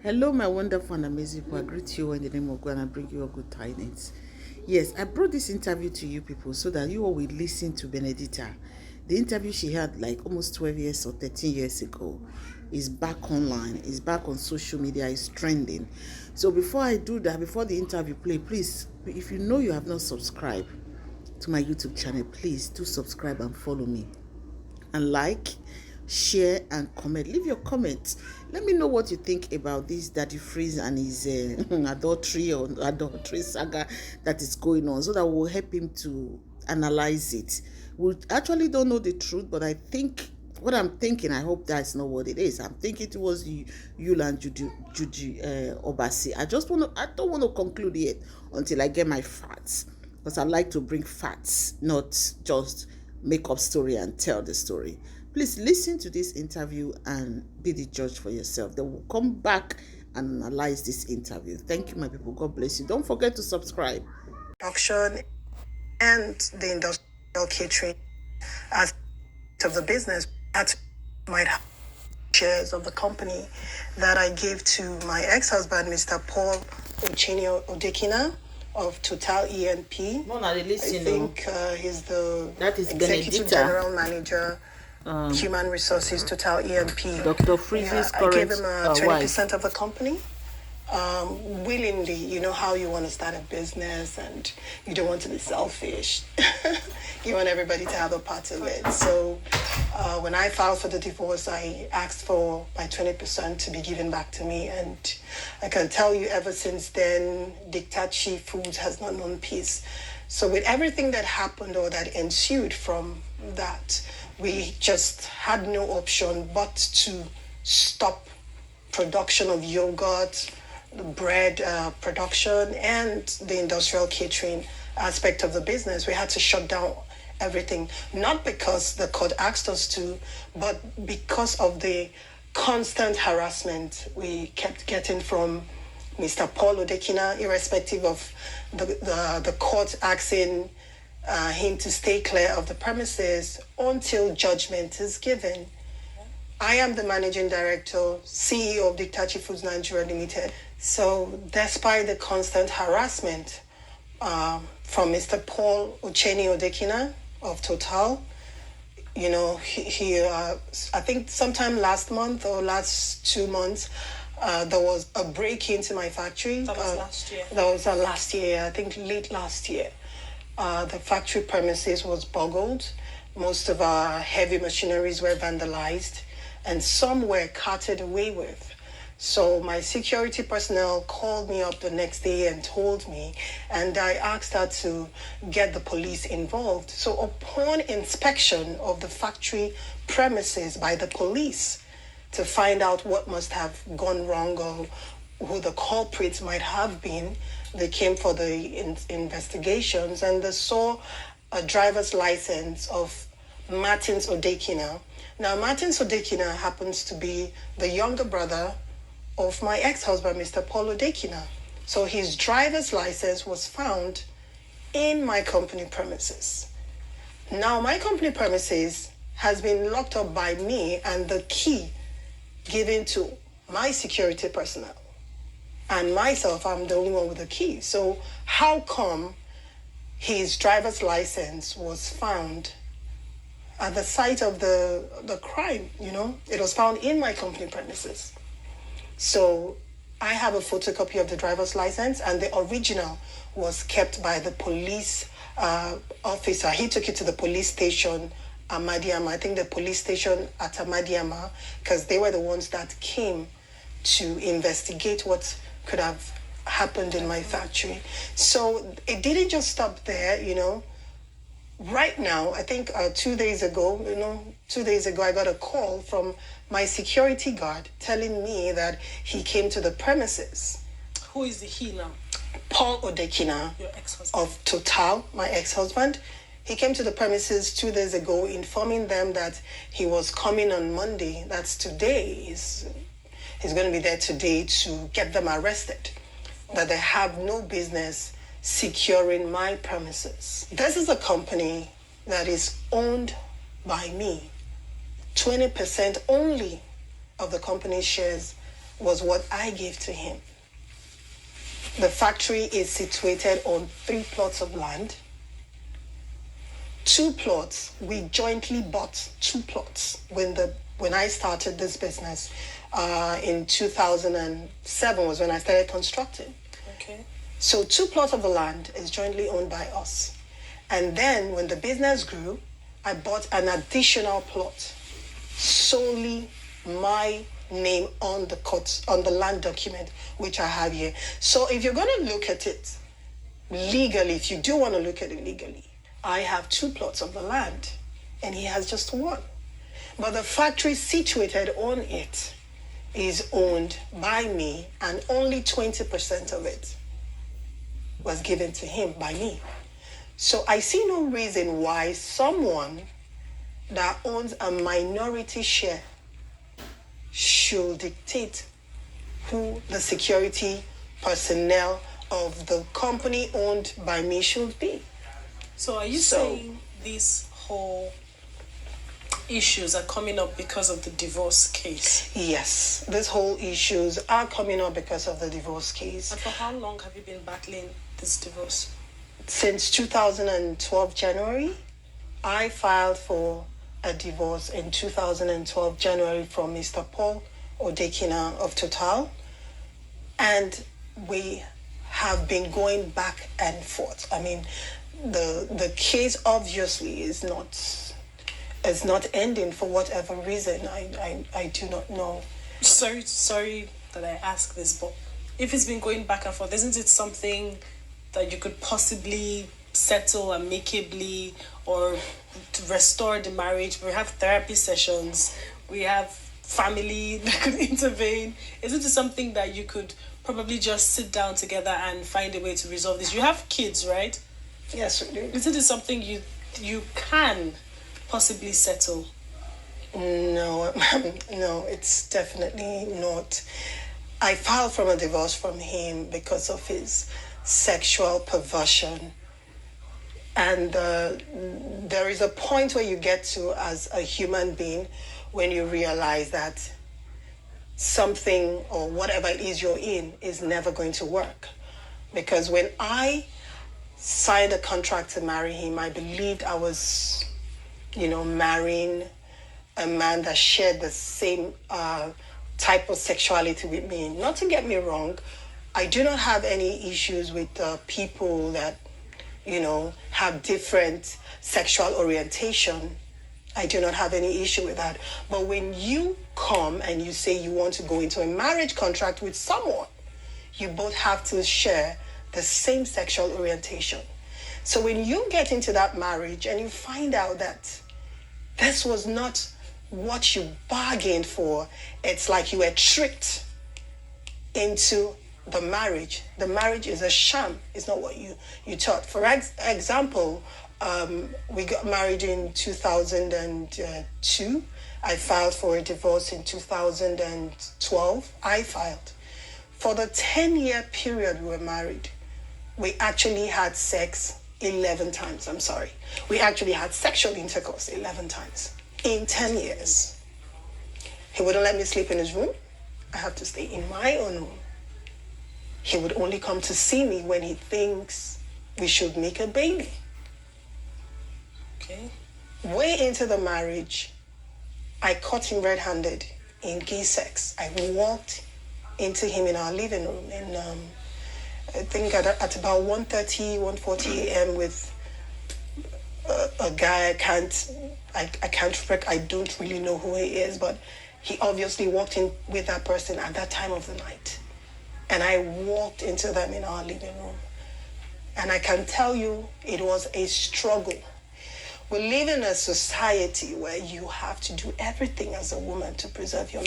Hello, my wonderful and amazing people. I greet you in the name of God and I bring you all good tidings. Yes, I brought this interview to you people so that you all will listen to Benedicta. The interview she had like almost 12 years or 13 years ago is back online, is back on social media, is trending. So before I do that, before the interview play, please, if you know you have not subscribed to my YouTube channel, please do subscribe and follow me. And like, share, and comment. Leave your comments. Let me know what you think about this Daddy Freeze and his adultery or adultery saga that is going on, so that we'll help him to analyze it. We actually don't know the truth, but I think what I'm thinking, I hope that's not what it is. I'm thinking it was you and Judy Obasi. I don't want to conclude yet until I get my facts, because I like to bring facts, not just make up story and tell the story. Please listen to this interview and be the judge for yourself. Then we'll come back and analyze this interview. Thank you, my people. God bless you. Don't forget to subscribe. Production and the industrial catering as of the business that might have shares of the company that I gave to my ex-husband, Mr. Paul Ochenio Odekina of Total ENP. I think he's the executive Benedicta, general manager, human resources, Total ENP. Dr. Freeze's I gave him 20% of the company. Willingly, you know how you want to start a business and you don't want to be selfish. You want everybody to have a part of it. So when I filed for the divorce, I asked for my 20% to be given back to me. And I can tell you ever since then, Dictachi Foods has not known peace. So with everything that happened or that ensued from that, we just had no option but to stop production of yogurt, bread production, and the industrial catering aspect of the business. We had to shut down everything, not because the court asked us to, but because of the constant harassment we kept getting from Mr. Paul Odekina, irrespective of the court asking him to stay clear of the premises until judgment is given. I am the managing director, CEO of Dictachi Foods Nigeria Limited. So despite the constant harassment from Mr. Paul Ochenio Odekina of Total, you know, he I think sometime last month or last 2 months, there was a break into my factory. That was last year. That was last year, I think late last year. The factory premises was boggled. Most of our heavy machineries were vandalized, and some were carted away with. So my security personnel called me up the next day and told me, and I asked her to get the police involved. So upon inspection of the factory premises by the police to find out what must have gone wrong or who the culprits might have been, they came for the investigations, and they saw a driver's license of Martins Odekina. Now, Martins Odekina happens to be the younger brother of my ex-husband, Mr. Paul Odekina. So his driver's license was found in my company premises. Now, my company premises has been locked up by me and the key given to my security personnel. And myself, I'm the only one with the key. So how come his driver's license was found at the site of the crime? You know, it was found in my company premises. So I have a photocopy of the driver's license, and the original was kept by the police officer. He took it to the police station, Amadiama. I think the police station at Amadiama, because they were the ones that came to investigate what could have happened in my factory. So it didn't just stop there, you know. Right now, I think 2 days ago, I got a call from my security guard telling me that he came to the premises. Who is the he now? Paul Odekina, Your ex-husband. Of Total, my ex-husband. He came to the premises 2 days ago, informing them that he was coming on Monday. That's today. He's going to be there today to get them arrested. That they have no business securing my premises. This is a company that is owned by me. 20% only of the company's shares was what I gave to him. The factory is situated on 3 plots of land. 2 plots, we jointly bought 2 plots when I started this business in 2007 was when I started constructing. Okay. So 2 plots of the land is jointly owned by us. And then when the business grew, I bought an additional plot, solely my name on the land document, which I have here. So if you're going to look at it legally, if you do want to look at it legally, I have 2 plots of the land and he has just 1. But the factory situated on it is owned by me, and only 20% of it was given to him by me. So I see no reason why someone that owns a minority share should dictate who the security personnel of the company owned by me should be. So are you saying these whole issues are coming up because of the divorce case? Yes, these whole issues are coming up because of the divorce case. And for how long have you been battling this divorce? Since 2012 January. I filed for a divorce in 2012 January from Mr. Paul Odekina of Total, and we have been going back and forth. I mean, the case obviously is not ending for whatever reason. I do not know. Sorry that I ask this, but if it's been going back and forth, isn't it something that you could possibly settle amicably or to restore the marriage? We have therapy sessions, we have family that could intervene. Isn't it something that you could probably just sit down together and find a way to resolve this? You have kids, right? Yes, we do. Isn't it something you can possibly settle? No, no, it's definitely not. I filed for a divorce from him because of his sexual perversion. And there is a point where you get to as a human being when you realize that something or whatever it is you're in is never going to work. Because when I signed a contract to marry him, I believed I was, marrying a man that shared the same type of sexuality with me. Not to get me wrong, I do not have any issues with people that, have different sexual orientation. I do not have any issue with that. But when you come and you say you want to go into a marriage contract with someone, you both have to share the same sexual orientation. So when you get into that marriage and you find out that this was not what you bargained for, it's like you were tricked into the marriage. The marriage is a sham. It's not what you thought. For example, we got married in 2002. I filed for a divorce in 2012. I filed. For the 10-year period we were married, we actually had sex 11 times. I'm sorry. We actually had sexual intercourse 11 times in 10 years. He wouldn't let me sleep in his room. I have to stay in my own room. He would only come to see me when he thinks we should make a baby. Okay. Way into the marriage, I caught him red-handed in gay sex. I walked into him in our living room, and I think at about 1:40 a.m. with a guy I don't really know who he is, but he obviously walked in with that person at that time of the night. And I walked into them in our living room. And I can tell you, it was a struggle. We live in a society where you have to do everything as a woman to preserve your life.